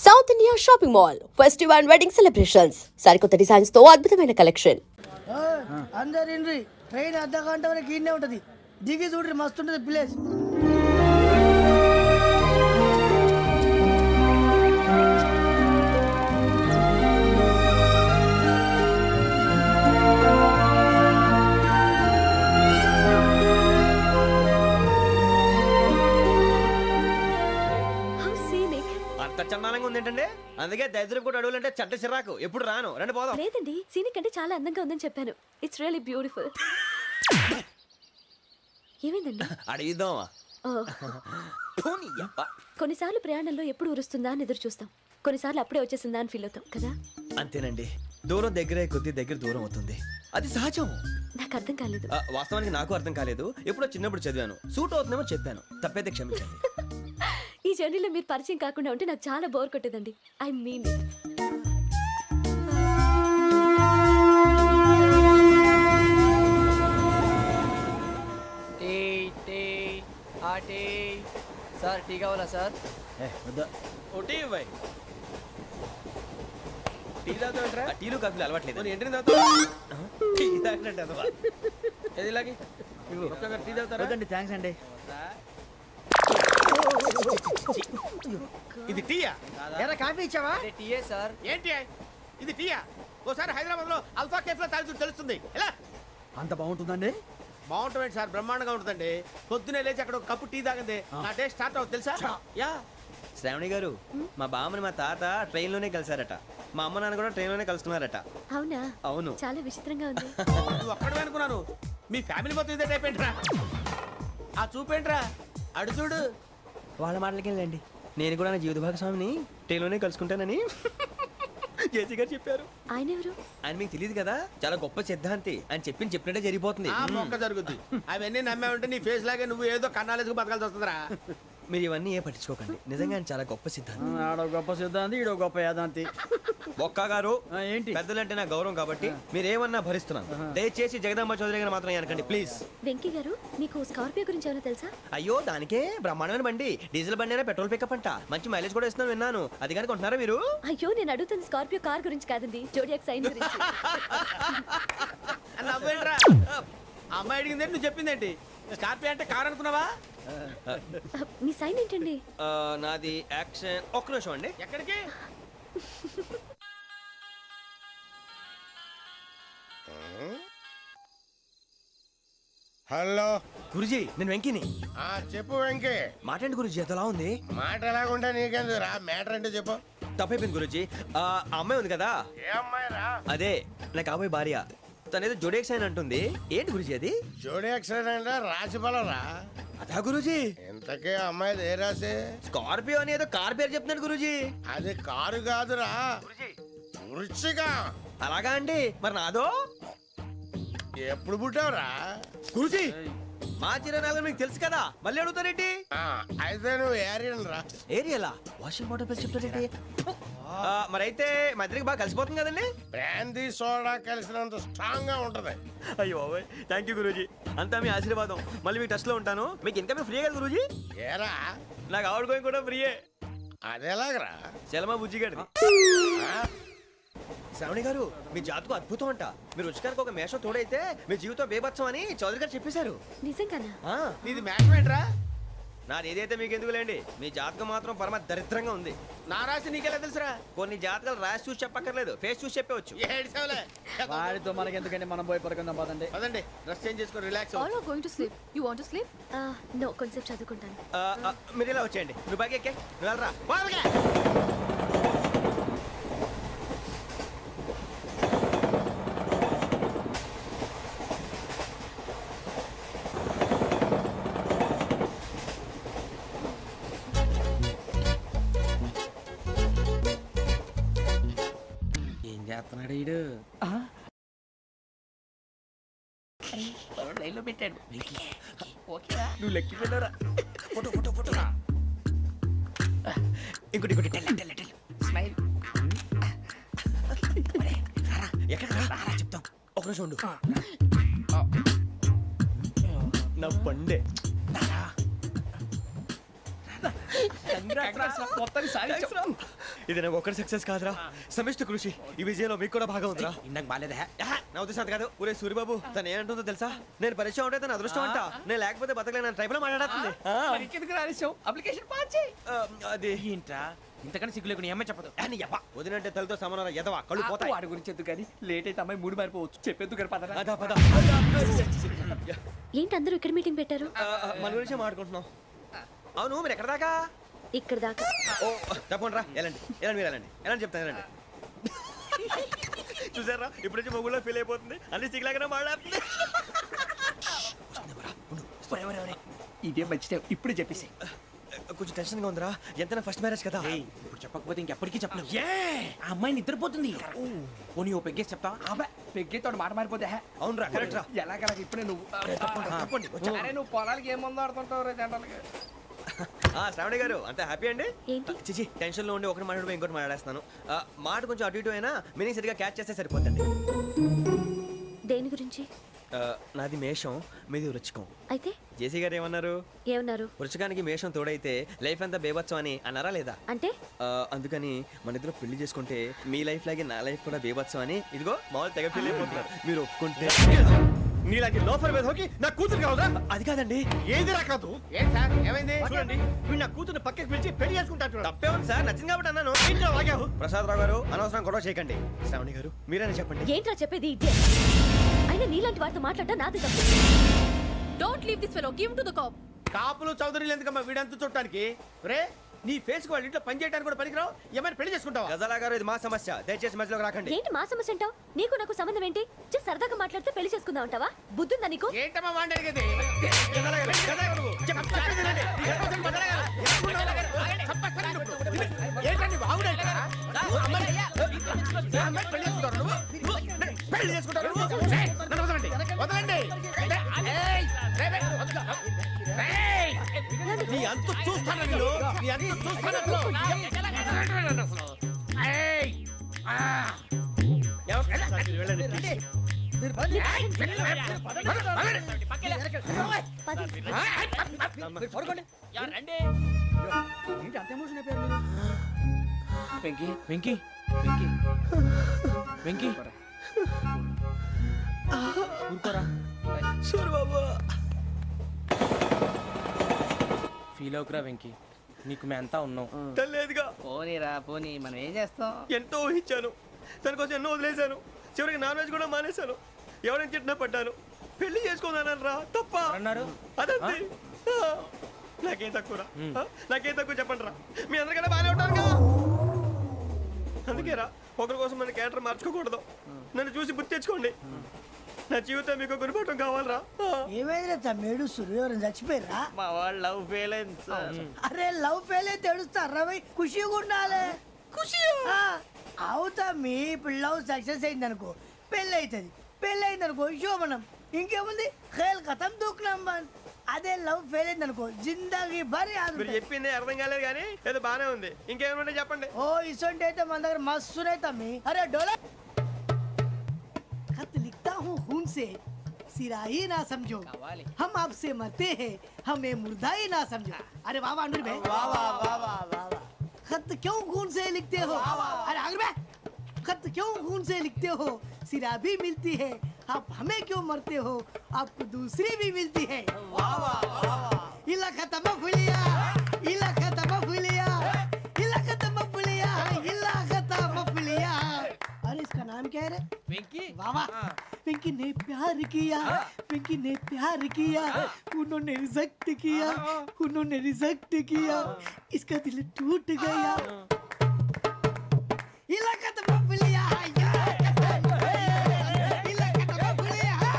South India shopping mall festive and wedding celebrations సరికొత్త designs తో అద్భుతమైన కలెక్షన్. అందరు ఇండ్రి ట్రైన్ అర్ధ గంట వరకు ఇన్నే ఉంటది. దిగి చూడ్రి మస్తు ఉంటది ప్లేస్. అంత చందానంగా ఉంది ఏంటంటే, అందుకే దరిద్రం కూడా అడవులంటే చెడ్డ చిరాకు. ఎప్పుడు రాను, రండి పోదాం. లేదండి, సీనిక్ అంటే చాలా అందంగా ఉందని చెప్పాను. It's really beautiful. ఏమైందండి? అడిగిద్దామా? కొన్నిసార్లు ప్రయాణంలో ఎప్పుడు ఉరుస్తుందా అని ఎదురు చూస్తాం, కొన్నిసార్లు అప్పుడే వచ్చేసిందా అని ఫీల్ అవుతాం కదా. అంతేనండి, దూరం దగ్గరే కొద్ది దగ్గర దూరం అవుతుంది, అది సహజం. నాకు అర్థం కాలేదు. వాస్తవానికి నాకు అర్థం కాలేదు. ఎప్పుడో చిన్నప్పుడు చదివాను, సూట్ అవుతుందేమో చెప్పాను, తప్పైతే క్షమించండి. ఈ జర్నీలో మీరు పరిచయం కాకుండా ఉంటే నాకు చాలా బోర్ కొట్టేదండి. ఐ మీన్ సార్ టీ కావాలా సార్? ఒకటి ఇవ్వాయి. టీ తాగుతాంట్రా? టీలు కాఫీలు అలవాట్లేదు. ఏంటి టీ తాగినట్టు అదవా? ఏది ఇలాగే టీ తాగుతారా? థ్యాంక్స్ అండి. ఇది టీయా? ఎరా కాఫీ ఇచ్చావా? టీయే సార్. ఏంటి ఇది టీయా? ఓసారి హైదరాబాద్ లో అల్ఫా కేఫ్ లో తాగుతూ తెలుస్తుంది. ఎలా అంత బాగుంటుందండి? బాగుంటుంది సార్, బ్రహ్మాండంగా ఉంటుందండి. పొద్దునే లేచి అక్కడ ఒక కప్పు టీ తాగింది నా డే స్టార్ట్ అవుతుంది తెలుసా? యా శ్రావణి గారు, మా బామ్మని మా తాత ట్రైన్ లోనే కలిసారట, మా అమ్మ నాన్న కూడా ట్రైన్ లోనే కలుసుకున్నారట. అవునా? అవును. చాలా విచిత్రంగా ఉంది. నువ్వు ఒక్కడే అనుకున్నాను, మీ ఫ్యామిలీ మొత్తం ఇదే టైప్ ఏంట్రా? ఆ చూపేంట్రా, అడు చూడు. వాళ్ళ మాటలకి వెళ్ళండి, నేను కూడా నా జీవిత భాగస్వామిని ట్రైన్ లోనే కలుసుకుంటానని జేసీ గారు చెప్పారు. ఆయన ఎవరు? ఆయన మీకు తెలియదు కదా, చాలా గొప్ప సిద్ధాంతి అని చెప్పినట్టే జరిగిపోతుంది. మొక్క జరుగుద్ది. అవన్నీ నమ్మే ఉంటే నీ ఫేస్ లాగే నువ్వు ఏదో కన్నాలేసుకు బతకాల్సి వస్తుందిరా. మీరు ఇవన్నీ ఏ పట్టించుకోకండి, నిజంగా ఆయన చాలా గొప్ప సిద్ధాంతి. ఆడో గొప్ప సిద్ధాంతి, ఈడో గొప్ప యాదాంతి. బొక్క గారు, ఏంటి? పెద్దలంటే నా గౌరవం కాబట్టి మీరేమన్నా భరిస్తున్నాను. దయచేసి జగదాంబ చౌదరి గారు మాత్రం అనకండి ప్లీజ్. వెంకీ గారు, మీకు స్కార్పియో గురించి ఏమైనా తెలుసా? అయ్యో, దానికే బ్రహ్మాండమైన బండి, డీజిల్ బండి అయినా పెట్రోల్ పికప్ అంట, మంచి మైలేజ్ కూడా ఇస్తున్నాను విన్నాను. అది కానీ కొంటున్నారా మీరు? అయ్యో, నేను అడుగుతుంది స్కార్పియో కార్ గురించి కాదండి, జోడియాక్ సైన్ గురించి. అమ్మాయి అడిగిందేంటి, నువ్వు చెప్పిందేంటి? స్కార్పియో అంటే కార్ అనుకున్నావా? మీ సైన్ ఏంటండి? నాది యాక్షన్. ఒక్క నిమిషం అండి. ఎక్కడికి? హలో గురుజీ, నేను వెంకిని. చెప్పు వెంకీ. మాట్లాడండి గురుజీ, ఎంతలా ఉంది? మాట ఎలాగుంటా నీకెందుకు రా, మ్యాటర్ అంటే చెప్పు. తప్పైపోయింది గురుజీ. ఆ అమ్మాయి ఉంది కదా, ఏ అమ్మాయి రా? అదే నా కాబోయే భార్య. తనేదో జోడేక్స్ అని అంటుంది. ఏంటి గురుజీ అది? జోడి యాక్సిడెంట్ రాసి బలరా? అదా గురుజీ. ఇంతకే అమ్మాయి ఏ రాసి? స్కార్పియో అని ఏదో కార్ పేరు చెప్తున్నాడు గురుజీ. అది కారు కాదురా, వృచ్చిక. అలాగా అండి, మరి నాదో? ఎప్పుడు పుట్టావురా? గురుజీ, మా చిరనాలు మీకు తెలుసు కదా, మళ్ళీ అడుగుతారేంటి? అయితే నువ్వు ఏరియన్ రా. ఏరియలా? వాషింగ్ వాటర్ పేరు చెప్తారేంటి? మరైతే మా ఇద్దరికి బాగా కలిసిపోతుంది కదండి. బ్రాందీ సోడా కలిసినంత స్ట్రాంగ్ గా ఉంటది. అయ్యో థ్యాంక్ యూ గురూజీ, అంతా మీ ఆశీర్వాదం. మళ్ళీ మీకు టచ్ లో ఉంటాను. మీకు ఇన్కమ్ ఫ్రీ కదా గురూజీ? ఏరా, నాకు ఆవిడ గోయింగ్ కూడా ఫ్రీయే. అదేలాగరా? చలమా బుజ్జి గారిది. శ్రావణి గారు, మీ జాతకు అద్భుతం అంట. మీరు రుచికారికి ఒక మేషం తోడైతే మీ జీవితం బేబత్సం అని చౌదరి గారు చెప్పేశారు. నిజంగానా? నీది మేషం ఏంట్రా? నాది ఏదైతే మీకు ఎందుకులేండి, మీ జాతకం మాత్రం పరమ దరిద్రంగా ఉంది. నా రాశి నీకెలా తెలుసురా? కొన్ని జాతకాలు రాసి చూసి చెప్పక్కర్లేదు, ఫేస్ చూసి చెప్పవచ్చు. వాడితో మనకి ఎందుకంటే మనం పోయి పడుకుందాం పదండి. పదండి, డ్రెస్ చేంజ్ చేసుకొని relax. All are going to sleep. You want to sleep? No, కొంచెం చదువుకుంటాను. మీరు ఇలా వచ్చేయండి. నువ్వు బాగా ఎక్కే, నువ్వు వెళ్ళరా. ఏం చేస్తున్నాడు ఈడు? లైన్లో పెట్టాడు. నువ్వు లెక్కి పెట్టారా? Photo photo photo. ఇంకోటి ఇంకోటి టెల్ స్మైల్. ఎక్కడ రారా చెప్తాం. ఒక రోజు ఉండు. నా పండే. మొత్తాన్ని సాధించాం. ఇది నాకు ఒక్కడి సక్సెస్ కాదురా, సమిష్టి కృషి. ఈ విజయంలో మీకు కూడా భాగం ఉందిరా. ఇందాక బాగాలేదా? నా ఉద్దేశం అది కాదు. ఊరే సూరిబాబు తను ఏమంటుందో తెలుసా? నేను పరిచయం ఉంటే తన అదృష్టం అంట, నేను లేకపోతే బతకలేను ట్రైబ్ లో మాట్లాడుతుంది. అప్లికేషన్ పాస్ చేయి. అది ఏంట్రా ఇంతకన్నా సిగ్గు లేకుండా ఏమై చెప్పదు. వదినంటే తలతో సమానం ఎదవా, కళ్ళు పోతాయి. వాడి గురించి ఎందుకు కానీ లేట్ అయితే అమ్మాయి మూడు మారిపోవచ్చు. చెప్పేందుకు కానీ పదరా. అదా పద. ఏంటి అందరూ ఇక్కడ మీటింగ్ పెట్టారు? మన గురించే మాట్లాడుకుంటున్నాం. అవును మీరు ఎక్కడ దాకా? ఇక్కడ దాకా. ఓ తప్పకుండా రా, వెళ్ళండి వెళ్ళండి, మీరు వెళ్ళండి వెళ్ళండి, చెప్తాను వెళ్ళండి. చూసారా ఇప్పుడు నుంచి మొగుల్లో ఫీల్ అయిపోతుంది, అన్ని సిగ్లాగానే మాట్లాడుతుంది. ఇదే మంచి టైం, ఇప్పుడు చెప్పేసి. కొంచెం టెన్షన్ గా ఉందిరా, ఎంతైనా ఫస్ట్ మ్యారేజ్ కదా. ఇప్పుడు చెప్పకపోతే ఇంకెప్పటికీ చెప్పలేవు. ఆ అమ్మాయి నిద్రపోతుంది. పోనీ ఓ పెగ్గేసి చెప్తా. పెగ్గేతో మాట మారిపోతే. అవునురా, కరెక్ట్ రా. ఎలాగలా ఇప్పుడే నువ్వు తప్పండి. అరే నువ్వు పొలాలకి ఏం ముందు ఆడుతుంటావు రే జనరల్గా. శ్రావణి గారు అంతా హ్యాపీ అండి? ఏంటి? చిచి టెన్షన్ లో ఉండి ఒకటి మాట్లాడిపోయి ఇంకోటి మాట్లాడేస్తాను. మాట కొంచెం అటు ఇటు అయినా మీనింగ్ సరిగా క్యాచ్ చేస్తే సరిపోతుంది. దేని గురించి? నాది మేషం, మీది వృచ్చికం. అయితే జేసీ గారు ఏమన్నారు? ఏమన్నారు? వృచ్చికానికి మేషం తోడైతే లైఫ్ అంతా బేబత్సం అని అన్నారా లేదా? అంటే అందుకని మన ఇద్దరు పెళ్లి చేసుకుంటే మీ లైఫ్ లాగే నా లైఫ్ కూడా బేబత్సం అని ఇదిగో మామూలు తెగ పెళ్లి అయిపోతున్నారు. మీరు ఒప్పుకుంటే నీలాంటి లోఫర్ మీద హోకి నా కూతురు కావదా? అది కాదండి. ఏది రాకదు? ఏం సార్ ఏమైంది? చూడండి వీడు నా కూతురు పక్కకి పిలిచి పెళ్లి చేసుకుంటాడు. తప్పే ఉంది సార్, నచ్చింది కాబట్టి అన్నాను. ప్రసాద్ రావు గారు అనవసరం గొడవ చేయకండి. శ్రావణి గారు మీరైనా చెప్పండి. ఏంట్రా చెప్పేది? అయినా నీలాంటి వారితో మాట్లాడటం నాది తప్పు. Don't leave this fellow, give to the cop. కాపులు చౌదరులు ఎందుకమ్మా వీడంతా చూడటానికి? రే నీ ఫేస్ కు వాళ్ళ ఇంట్లో పని చేయడానికి కూడా పనికిరావు. ఏమైనా పెళ్లి చేసుకుంటావా? గజాలా గారు ఇది మా సమస్య, దయచేసి మధ్యలోకి రాకండి. ఏంటి మా సమస్య అంటావు? నీకు నాకు సంబంధం ఏంటి? జస్ట్ సరదాగా మాట్లాడితే పెళ్లి చేసుకుందాం అంటావా? బుద్ధుందా నీకు? ఏంటమ్మా వాడిని అడిగేది? ఏంటండి బాగుండేట? పెళ్లి చేసుకుంటారు నువ్వు? ఏయ్, నన్ను వదలండి, వదలండి. ఏయ్, ఏయ్, నీ అంత చూస్తాను నేను, నీ అంత చూస్తాను అసలు. ఏయ్, ఆ. వెళ్ళండి. వెంకీ వెంకీ వెంకీ వెంకీ ఊరుకోరా. సూరిబాబు ఫీల్ అవుకురా వెంకీ, నీకు మేము అంతా ఉన్నాం. తెలియదుగా. పోనీరా పోనీ, మనం ఏం చేస్తాం? ఎంతో ఊహించాను, తన కోసం ఎన్నో వదిలేశాను, చివరికి నాన్ వెజ్ కూడా మానేశాను. ఎవరైనా తిట్టినా పడ్డాను. పెళ్లి చేసుకుందానని రా తప్ప అన్నారు. అదంతే. నాకేం తక్కువరా? నాకేం తక్కువ చెప్పండి రా, మీ అందరికన్నా బాగానే ఉంటారుగా. అందుకే రా, ఒకరి కోసం మన క్యారెక్టర్ మార్చుకోకూడదు. నన్ను చూసి గుర్తు తెచ్చుకోండి. నా జీవితం మీకు గురిపటం కావాలరా. ఏమైందిరా తమ్మేడు సూర్యవరం చచ్చిపోయిరా? మా వాళ్ళు లవ్ ఫెయిల్ అయింది సార్. అరే లవ్ ఫెయిల్ అయితే ఏడుస్తారా భయ్? ఖుషిగా ఉండాలి. ఖుషి అవుతా. మీ ఇప్పుడు లవ్ సక్సెస్ అయింది అనుకో పెళ్ళి అవుతుంది, పెళ్ళి అయింది అనుకో శోభనం. ఇంకేముంది ఖేల్ కథం దూకునాం బాన్. అదే లవ్ ఫెయిల్ అయింది అనుకో జిందాగీ భారీ మీరు చెప్పింది అర్థం కాలేదు కానీ ఏదో బాగానే ఉంది. ఇంకేమైనా చెప్పండి. ఓ ఇసొంటి అయితే మన దగ్గర మస్తునే తమ్మి. అరే డోలా खत लिखता हूँ खून से सिरा ही ना समझो, हम आपसे मरते हैं हमें मुर्दा ही ना समझो. अरे वाह वाह अनुर भाई, वाह वाह वाह वाह वाह. खत क्यों खून से लिखते हो? अरे अनुर भाई, खत क्यों खून से लिखते हो? सिरा भी मिलती है, आप हमें क्यों मरते हो? आपको दूसरी भी मिलती है. वाह वाह वाह. इला खत्म फुलिया, इला खत्म फुलिया, इला खत्म फुलिया, इला खत्म फुलिया. अरे इसका नाम क्या है रे? వెంకీ वाह वाह. पिंकी ने प्यार किया, पिंकी ने प्यार किया, उन्होंने रिजेक्ट किया, उन्होंने रिजेक्ट किया, इसका दिल टूट गया. इलाका तो बबलिया है, इलाका तो बबलिया है,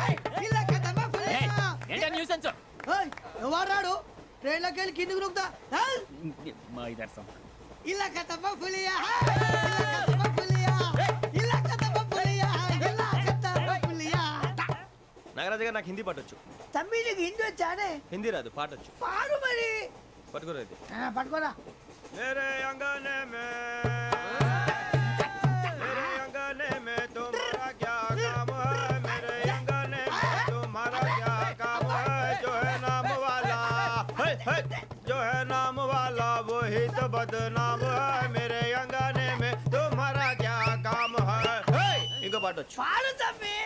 इलाका तो बबलिया. ఏంటా న్యూసెన్స్? ओए ఎవరు రాడు? ట్రైన్ లోకి వెళ్ళి కిందికి నొక్కుతా. మా ఇదర్సం ఇలాకా तो बबलिया है, इलाका तो बबलिया, इलाका तो बबलिया है, इलाका तो बबलिया. నాగరాజు గారు నాకు హిందీ పాటొచ్చు. తమ్మి నీకు హిందీ వచ్చానే? హిందీ రాదు, పాటొచ్చు. పాడు మరి. పట్టుకోలేదు. పట్టుకోరా. मेरे अंगने में मेरे अंगने में तुम्हारा क्या काम है? मेरे अंगने में तुम्हारा क्या काम है? जो है नाम वाला जो है नाम वाला वही तो बदनाम है. मेरे अंगने పాడొచ్చు పాడు తమ్మి.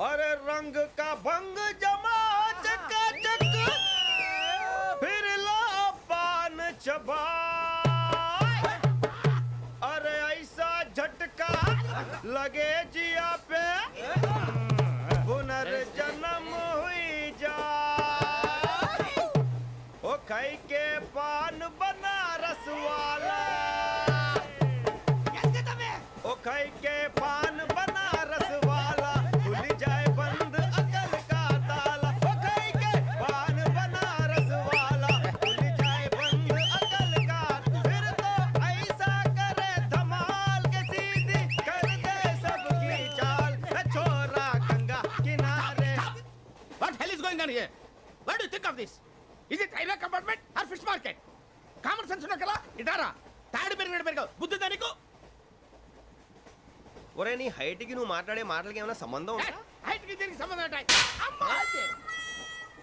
अरे रंग का भंग जमा चकाचक फिर ला पान चबा अरे ऐसा झटका लगे जिया पे पुनर्जन्म हुई जा ओ खाई के पान बनारस वाला कैसे तम्मी? ओ खाई के पान बनारस वाला खुल जाए बंद अकल का ताला ओ खाई के पान बनारस वाला खुल जाए बंद अकल का फिर तो ऐसा करे धमाल के सीधी कर दे सबकी चाल ए छोरा गंगा किनारे What hell is going on here? What do you think of this? Is it railway compartment or fish market? Common sense ఉన్న కదా ఇటారా తాడి పెరిగినట్టు పెరిగావు బుద్ధి దానికి ఒరే నీ హైట్ కి నువ్వు మాట్లాడే మాటలకి ఏమైనా సంబంధం ఉందా హైట్ కి దీనికి సంబంధం ఉంటాయి అమ్మా అయితే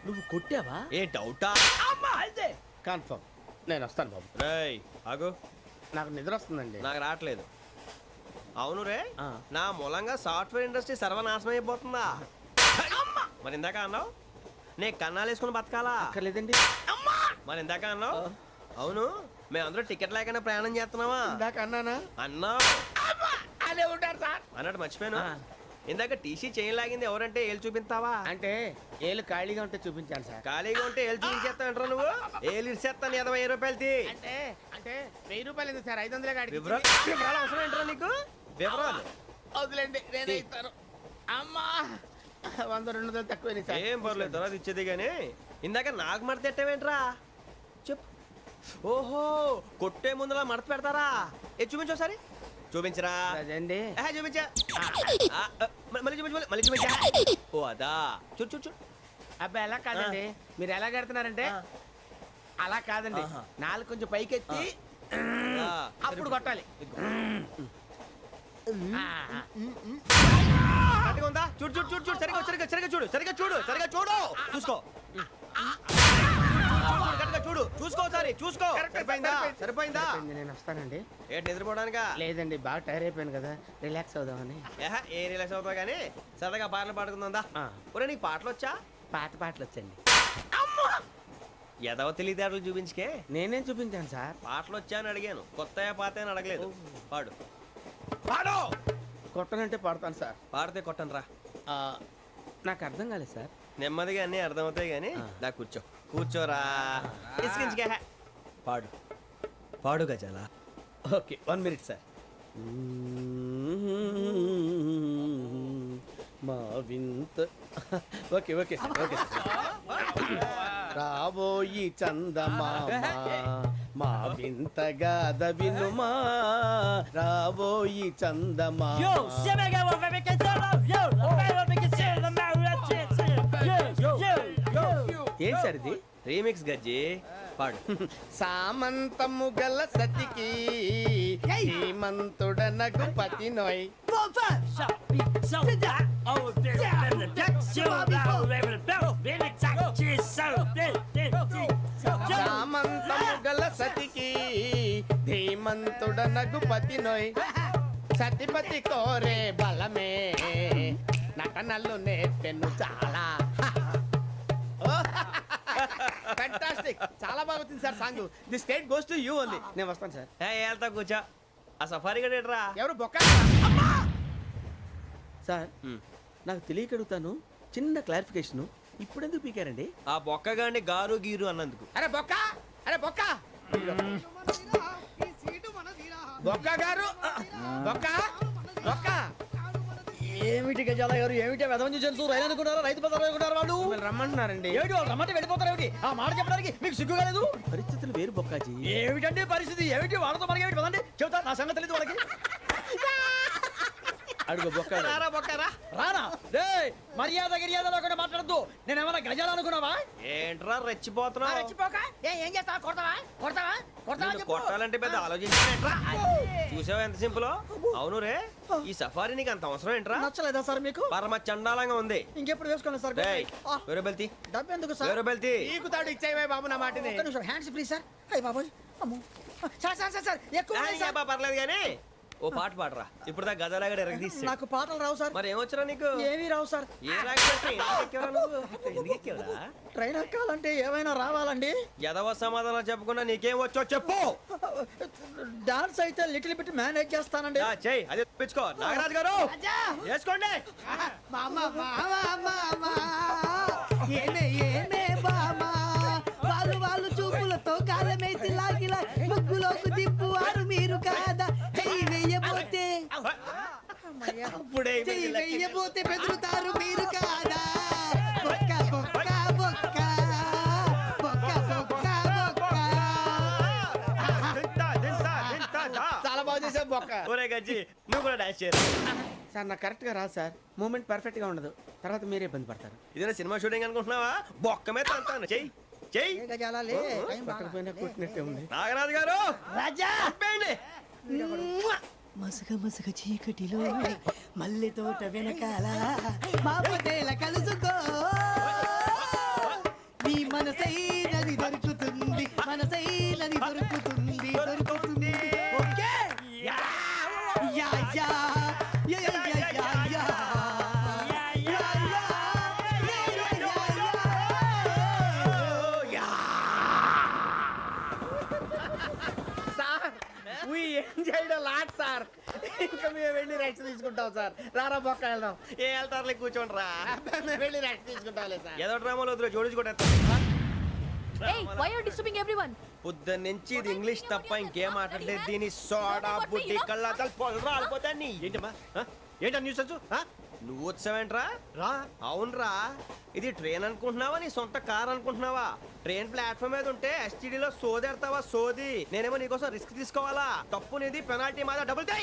నువ్వు కొట్టావా? ఏ డౌటా అమ్మా అయితే కన్ఫర్మ్ నేను వస్తాను బాబు రేయ్ ఆగు నాకు నిద్ర వస్తుందండి నాకు రావట్లేదు అవును రే ఆ. నా మూలంగా సాఫ్ట్వేర్ ఇండస్ట్రీ సర్వనాశనం అయిపోతుందా మరి ఇందాక అన్నావు నే కన్నాలు వేసుకుని బతకాలా అక్కర్లేదండి. మరి ఇందాక అన్నావు అవును మేమందరూ టికెట్ లేకుండా ప్రయాణం చేస్తున్నావా ఇందాక అన్నానా అన్నావు అదే ఉంటారు సార్ అన్నట్టు మర్చిపోయాను ఆ. ఇందాక టీసీ చేయి లాగింది ఎవరంటే ఏళ్ళు చూపిస్తావా అంటే ఏళ్ళు ఖాళీగా ఉంటే చూపించాను సార్ ఖాళీగా ఉంటే ఏళ్ళు చూపించేస్తావు నువ్వు ఏళ్ళు ఇచ్చేస్తాను 20 రూపాయలది అంటే అంటే 1000 రూపాయలు ఎందుకు సార్ 500 కాడికి వివరాలు అవసరం ఏంట్రా నీకు వివరాలు వదిలేండి నేనే ఇస్తాను అమ్మా 100 200 తక్కువ సార్ ఏం పర్లేదు తర్వాత ఇచ్చేది కానీ ఇందాక నాకు మడత పెట్టావేంట్రా చెప్పు ఓహో కొట్టే ముందులా మడత పెడతారా ఏ చూపించు ఒకసారి చూపించరా అదండి చూపించా మళ్ళీ చూపించు మళ్ళీ చూపించా ఓ అదా చూడు చూడు చూడు అబ్బాయి ఎలా కాదండి మీరు ఎలా కడుతున్నారంటే ఆ. అలా కాదండి ఆహా. నాలుగు కొంచెం పైకెత్తి ఆ, అప్పుడు కొట్టాలి ఆ, ఆ. కరెక్ట్గా ఉందా చూడు చూడు చూడు చూడు సరిగా సరిగా సరిగా చూడు సరిగా చూడు సరిగా చూడు చూసుకో కరెక్ట్గా చూడు చూసుకో ఒకసారి చూసుకో కరెక్ట్, సరిపోయిందా సరిపోయింది. సరిపోయిందా సరిపోయింది, నేను వస్తానండి ఏంటి నిద్రపోవడానికా లేదండి బాగా టైర్ అయిపోయాను కదా రిలాక్స్ అవుదామని ఏ రిలాక్స్ అవుతావు కానీ సరదాగా పాటలు పాడుకుందా ఆ. ఒరే నీకు పాటలు వచ్చా పాత పాటలు వచ్చండి ఎదవ తెలివితేటలు చూపించుకే నేనేం చూపించాను సార్ పాటలు వచ్చా అని అడిగాను కొత్త పాత అని అడగలేదు పాడు పాడు కొట్టనంటే పాడతాను సార్ పాడితే కొట్టను రా ఆ, నాకు అర్థం కాలేదు సార్ నెమ్మదిగా అన్నీ అర్థమవుతాయి కానీ దా కూర్చో కూర్చోరా ఇసుకించుకే పాడు పాడు గజాల ఓకే 1 మినిట్ సార్ మా వింత okay okay sir okay sir రాబోయి చందమామ మా వింతగా వినుమా రాబోయి చందమామ ఏం సార్ ఇది రీమిక్స్ గజ్జి పాడు సామంతము గల సతికి హేమంతుడనగు పతి నోయ్ సామంతము గల సతికి ధీమంతుడనగు పతి నోయ్ సతిపతి కోరే బలమే నటనలు నేర్పెను చాలా ఫ్యాంటాస్టిక్ చాలా బాగా వచ్చింది sir song the state goes to you only నేను వస్తాను సార్ వెళ్తా కూర్చో ఆ సఫారీ గడేట్రా ఎవరు బొక్క సార్ నాకు తెలియక అడుగుతాను చిన్న క్లారిఫికేషన్ ఇప్పుడు ఎందుకు పీకారండి ఆ బొక్కగాండి గారు గీరు అన్నందుకు అరే బొక్క అరే బొక్క ఈ సీటు మనదిరా. బొక్క గారు బొక్క బొక్క ఏమిటి గజాల గారు ఏమిటి వెదవం చూసాను రైలు అనుకున్నారా రైతు బజార్ అనుకున్నారు వాళ్ళు మిమ్మల్ని రమ్మంటున్నారండి ఏమిటి వాళ్ళు రమ్మంటే వెళ్ళిపోతారు ఏమిటి ఆ మాట చెప్పడానికి మీకు సిగ్గు కాలేదు పరిస్థితులు వేరు బొక్కాజీ ఏమిటండి పరిస్థితి ఏమిటి వాళ్ళతో మనకి ఏమిటి పదండి చెబుతా నా సంగతి తెలియదు వాళ్ళకి అడుగు బొక్క రారా బొక్కరా రానా రే మర్యాద గిర్యాద లేకుండా మాట్లాడద్దు నేను ఏమైనా గజాలు అనుకున్నావా ఏంట్రా రెచ్చిపోతున్నావు రెచ్చిపోక ఏం చేస్తావా కొడతావా కొడతావా కొడతావా నిన్ను కొట్టాలంటే పెద్ద ఆలోచించానేంట్రా చూసావా ఎంత సింపుల్ అవును రే ఈ సఫారీ నీకు అంత అవసరం ఏంట్రా నచ్చలేదా సార్ మీకు పరమ చండాలంగా ఉంది ఇంకెప్పుడు వేసుకోండి సార్ డేయ్, వేరే బెల్తి డబ్బు ఎందుకు సార్ వేరే బెల్తి నీకు తాడు ఇచ్చేవే బాబు నా మాటని ఒక్క నిమిషం హ్యాండ్స్ ఫ్రీ సార్ అయ్యి బాబోయ్ అమ్మో సార్ సార్ సార్ సార్ ఎక్కువ ఉన్నాయి సార్. పర్లేదు కానీ ఓ పాట పాడరా ఇప్పుడు దా గదలాగడ ఎరగదీసి నాకు పాటలు రావు సార్. మరి ఏమొచ్చరా నీకు ఏమీ రావు సార్. ఏ రాకపోతే ఎందుకు ఎక్కేవరా నువ్వు? ఎందుకు ఎక్కేవరా? ట్రైన్ ఎక్కాలంటే ఏమైనా రావాలండి. ఎదవ సమాధానం చెప్పకుండా నీకేం వచ్చో చెప్పు. డాన్స్ అయితే లిటిల్ బిట్ మేనేజ్ చేస్తానండి. చెయ్యి అదే తెప్పించుకో. నాగరాజు గారు రాజా వేసుకోండి. మామా మామా మామా ఏమే ఏమే బామా వాళ్ళు వాళ్ళు చూపులతో కాలమేసి లాగిలా ముగ్గులోకి దిప్పువారు మీరు కాదా చెయ్యి వెయ్యబోతే అప్పుడే చెయ్యి వెయ్యబోతే బెదురుతారు మీరు కాదా బొక్క బొక్క బొక్క బొక్క బొక్క బొక్క చాలా బాగా చేసావు బొక్క. ఒరే గజ్జి నువ్వు కూడా డాన్స్ చేయరు. సార్ నాకు కరెక్ట్ గా రాదు సార్. మూమెంట్ పర్ఫెక్ట్ గా ఉండదు, తర్వాత మీరే ఇబ్బంది పడతారు. ఇదేనా సినిమా షూటింగ్ అనుకుంటున్నావా? బొక్క మీద అంటాను. చెయ్యి చెయ్యి. ఏ గజాలాలే, టైం పక్కన బాగా. పోయినా కొట్టినట్టే ఉంది. నాగరాజు గారు రాజా చెప్పండి. మసక మసక చీకటిలో మల్లె తోట వెనకాల మా పొదేల కలుసుకో నీ మనసైనది దొరుకుతుంది మనసైనది దొరుకుతుంది దొరుకుతుంది okay yeah yeah yeah yeah yeah yeah yeah sir we enjoyed a lot sir. ఇంకా మేము వెళ్ళి రెస్ట్ తీసుకుంటాం సార్. రారా బొక్క వెళ్దాం. ఏ వెళ్తారులే కూర్చోండి రా. మేము వెళ్ళి రెస్ట్ తీసుకుంటాంలే సార్. ఏదో డ్రామాలో వద్దు జోడించుకుంటా. Hey, why are you disturbing everyone? పొద్దున్న నుంచి ఇది ఇంగ్లీష్ తప్ప ఇంకేం మాట్లాడలేదు. దీని సోడా బుద్ధి కళ్ళ పొలం రాలిపోతా నీ. ఏంటమ్మా ఏంటా న్యూస్ వచ్చు? నువ్వు వచ్చావేంట్రా? రా. అవునరా, ఇది ట్రైన్ అనుకుంటున్నావా నీ సొంత కార్ అనుకుంటున్నావా? ట్రైన్ ప్లాట్ఫామ్ మీద ఉంటే ఎస్టీడీలో సోదేడతావా సోది? నేనేమో నీకోసం రిస్క్ తీసుకోవాలా? తప్పు నీది, పెనాల్టీ మాదా, డబుల్ టై.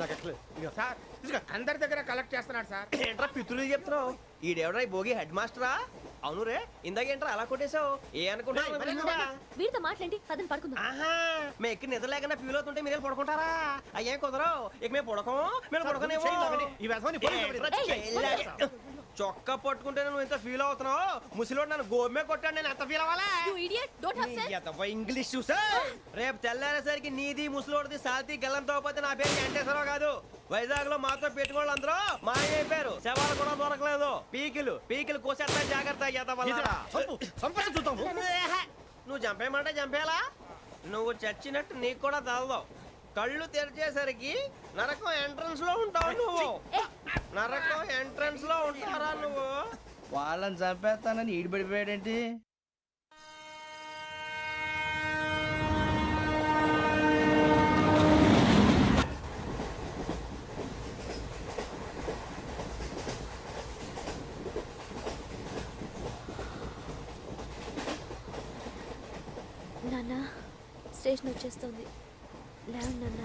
నాకు ఎక్కలేదు సార్ ఇదిగో అందరి దగ్గర కలెక్ట్ చేస్తున్నాడు సార్. ఏంట్రా పితులు చెప్తున్నావు? ఈడెవడ్రా ఈ భోగి హెడ్ మాస్టరా? అవును రే, ఇందాకేంట్రా అలా కొట్టేశావు? ఏ అనుకుంటున్నా? వీరితో మాట్లాడి పదని పడుకుందాం. ఆహా, మేము ఎక్కి నిద్ర లేకుండా ఫీల్ అవుతుంటే మీరేం పడుకుంటారా? అయ్యేం కుదరవు. ఇక మేము పడకం, మేము పడకనేమో. చొక్కా పట్టుకుంటే నువ్వు ఎంత ఫీల్ అవుతున్నావు? ముసలివాడు నన్ను గోమే కొట్టాడు, నేను ఎంత ఫీల్ అవ్వాలా? You idiot! Don't have sense! English చూసా. రేపు తెల్లారేసరికి నీది ముసలోడిది సాతి గల్లంతో పోతే నా పేరు వెంకటేశ్వరరావు కాదు. వైజాగ్ లో మాతో పెట్టుకోళ్ళు అందరూ మాయైపోయారు. శవాలు కూడా దొరకలేదు. పీకిలు పీకిలు కోసేస్తా జాగ్రత్త. నువ్వు చంపేయమంటే చంపేలా? నువ్వు చచ్చినట్టు నీకు కూడా తగదు. కళ్ళు తెరిచేసరికి నరకం ఎంట్రన్స్ లో ఉంటావు నువ్వు. నరకం ఎంట్రన్స్ లో ఉంటారా నువ్వు? వాళ్ళని చంపేస్తానని ఈడిపడిపోయాడేంటి? నాన్న స్టేషన్ వచ్చేస్తుంది. లేవండి నాన్న.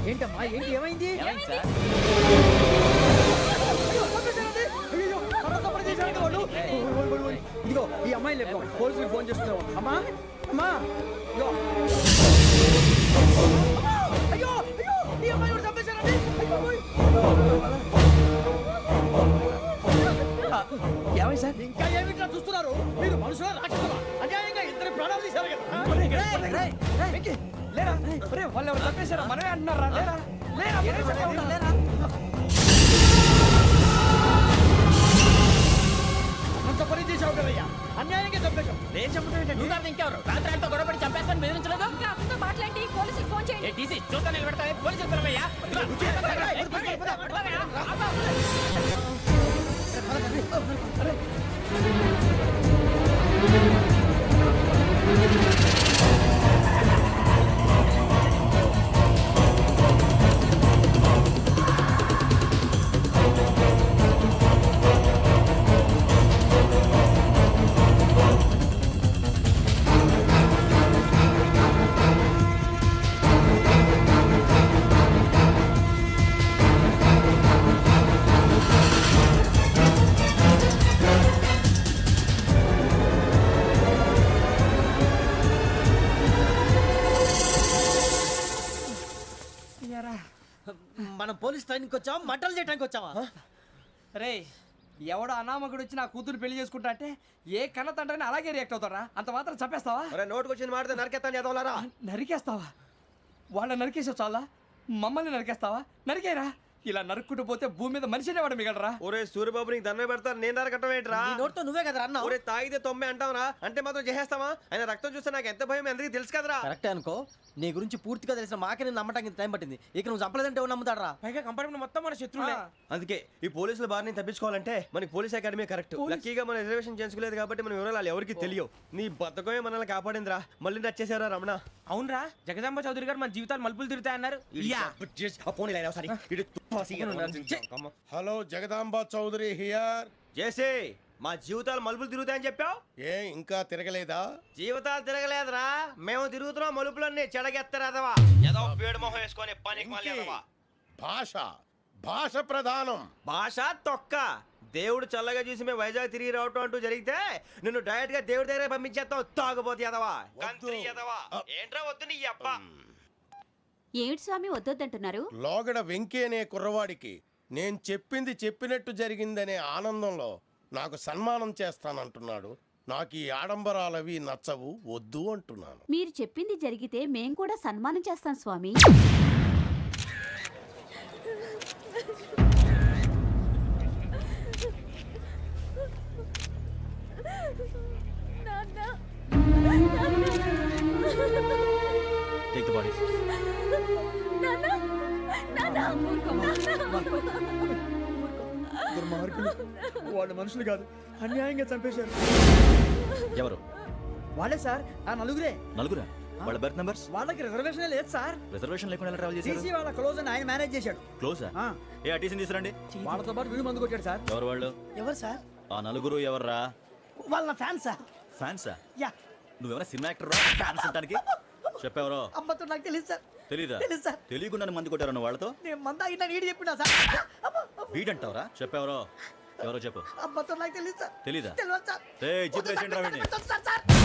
ఏంటమ్మా ఏంటి ఏమైంది? ఇదిగో ఈ అమ్మాయి లేదు, పోలీసులకు ఫోన్ చేస్తున్నావు. అమ్మా అమ్మా ఇదిగో. అయ్యో అయ్యో ఈ అమ్మాయి కూడా చంపేశారండి. ఏమై సార్ ఇంకా ఏమిట్లా చూస్తున్నారు? మీరు మనుషుల రాక్షసులా? అన్యాయంగా ఇద్దరు ప్రాణాలు తీశారు కదా. లేరా వాళ్ళు ఎవరు చంపేశారా? మనమే అంటున్నారా? లేరా లేరా అంత పని చేసావు కదయ్యా, అన్యాయంగా చంపేశావు. నేను చెప్పడం నువ్వు కాదు ఇంకెవరు? రాత్రి ఆయనతో గొడవపడి చంపేస్తాను బెదిరించలేదు. ఇంకా అతనితో మాట్లాడి పోలీసులకు ఫోన్ చేయండి. ఏ టీసీ చూస్తా నిలబెడతావే? పోలీసులు పిలవయ్యా. మనం పోలీస్ ట్రైనింగ్కి వచ్చావా మంటలు చేయడానికి వచ్చావా? రే ఎవడో అనామకుడు వచ్చి నా కూతురు పెళ్లి చేసుకుంటా అంటే ఏ కన్న తండ్రిని అలాగే రియాక్ట్ అవుతారా? అంత మాత్రం చంపేస్తావా? నోటుకు వచ్చింది మాడితే నరికెత్తాను చదవాలరా. నరికేస్తావా? వాళ్ళ నరికేసావు చాలా, మమ్మల్ని నరికేస్తావా? నరికేరా. ఇలా నరుక్కుంటూ పోతే భూమి మీద మనిషినే వాడు మిగలరా. ఒరే సూర్యబాబు నీకు దండం పెడతాను, నేను నరకటం ఏంట్రా? నోటితో నువ్వే కదా అన్నా. ఒరే తాగితే తొమ్మే అంటావురా, అంటే మాత్రం చేసేస్తావా? ఆయన రక్తం చూస్తే నాకు ఎంత భయం అందరికీ తెలుసు కదరా. కరెక్టే అనుకో, నీ గురించి పూర్తిగా తెలిసిన మాకే నేను నమ్మటానికి టైం పట్టింది. ఇక నువ్వు చంపలేదంటే ఎవరు నమ్ముతాడరా? పైగా కంపార్ట్మెంట్ మొత్తం మన శత్రువులే. అందుకే ఈ పోలీసుల బారిని తప్పించుకోవాలంటే మనకి పోలీస్ అకాడమీ కరెక్ట్. లక్కీగా మన రిజర్వేషన్ చేసుకోలేదు కాబట్టి మన వివరాలు ఎవరికి తెలియవు. నీ బతకమే మనల్ని కాపాడిందిరా. మళ్ళీ నచ్చేసారా రమణ? అవునరా, జగదాంబ చౌదరి గారు మన జీవితాలు మలుపులు తిరుగుతాయన్నారు. Hello Jagadamba Chowdary here. చేసే మా జీవితాలు మలుపులు తిరుగుతాయని చెప్పావు. ఏ ఇంకా తిరగలేదా? జీవితాలు తిరగలేదురా, మేము తిరుగుతున్నాం మలుపులన్నీ. చెడగెత్తరాదవా ఏదో పేడు మొహం వేసుకొని పనికి భాష భాష ప్రధానం. భాష తొక్క. దేవుడు చల్లగా చూసి మేము వైజాగ్ తిరిగి రావటం అంటూ జరిగితే నిన్ను డైరెక్ట్ గా దేవుడి దగ్గర పంపించేస్తావు. తాగుబోతు ఎదవా, గంత్రి ఎదవా. ఏంట్రా వద్దు నీ అప్ప. ఏమిటి స్వామి వద్దొద్దంటున్నారు? లోగడ వెంకీ అనే కుర్రవాడికి నేను చెప్పింది చెప్పినట్టు జరిగిందనే ఆనందంలో నాకు సన్మానం చేస్తానంటున్నాడు. నాకు ఈ ఆడంబరాలవి నచ్చవు, వద్దు అంటున్నాను. మీరు చెప్పింది జరిగితే మేం కూడా సన్మానం చేస్తాం స్వామి. Take the bodies. వాళ్ళు మనుషులు కాదు, అన్యాయంగా చంపేశారు. ఎవరు? వాళ్ళే సార్, ఆ నలుగురే. నలుగురా? వాళ్ళ బర్త్ నంబర్స్? వాళ్ళకి రిజర్వేషన్ లేదు సార్. రిజర్వేషన్ లేకుండా ఎలా ట్రావెల్ చేశారు? టీసీ వాళ్ళ క్లోజ్ అని ఆయన మేనేజ్ చేశాడు. క్లోజా? ఏ అటీసీని తీసురండి. వాళ్ళతో పాటు వీడు మందు కొట్టాడు సార్. ఎవరు వాళ్ళు? ఎవరు సార్? ఆ నలుగురు ఎవర్రా? వాళ్ళ ఫ్యాన్ సార్. ఫ్యాన్సా? యా. నువ్వెవరా సినిమా యాక్టర్ ఫ్యాన్స్ అంటానికి? చెప్పెవరో? అమ్మతో నాకు తెలియదు సార్. తెలీదా? తెలీదు సార్. తెలియకుండా మంది కొట్టారు నువ్వు వాళ్ళతో? నేను మందా ఇట్లా నీడి చెప్పినా సార్. వీడంటావరా? చెప్పెవరో? ఎవరో చెప్పు. అమ్మతో నాకు తెలియదు సార్. తెలీదా? తెలియదు సార్. జీప్ రేసేయండి రా వీడిని. సార్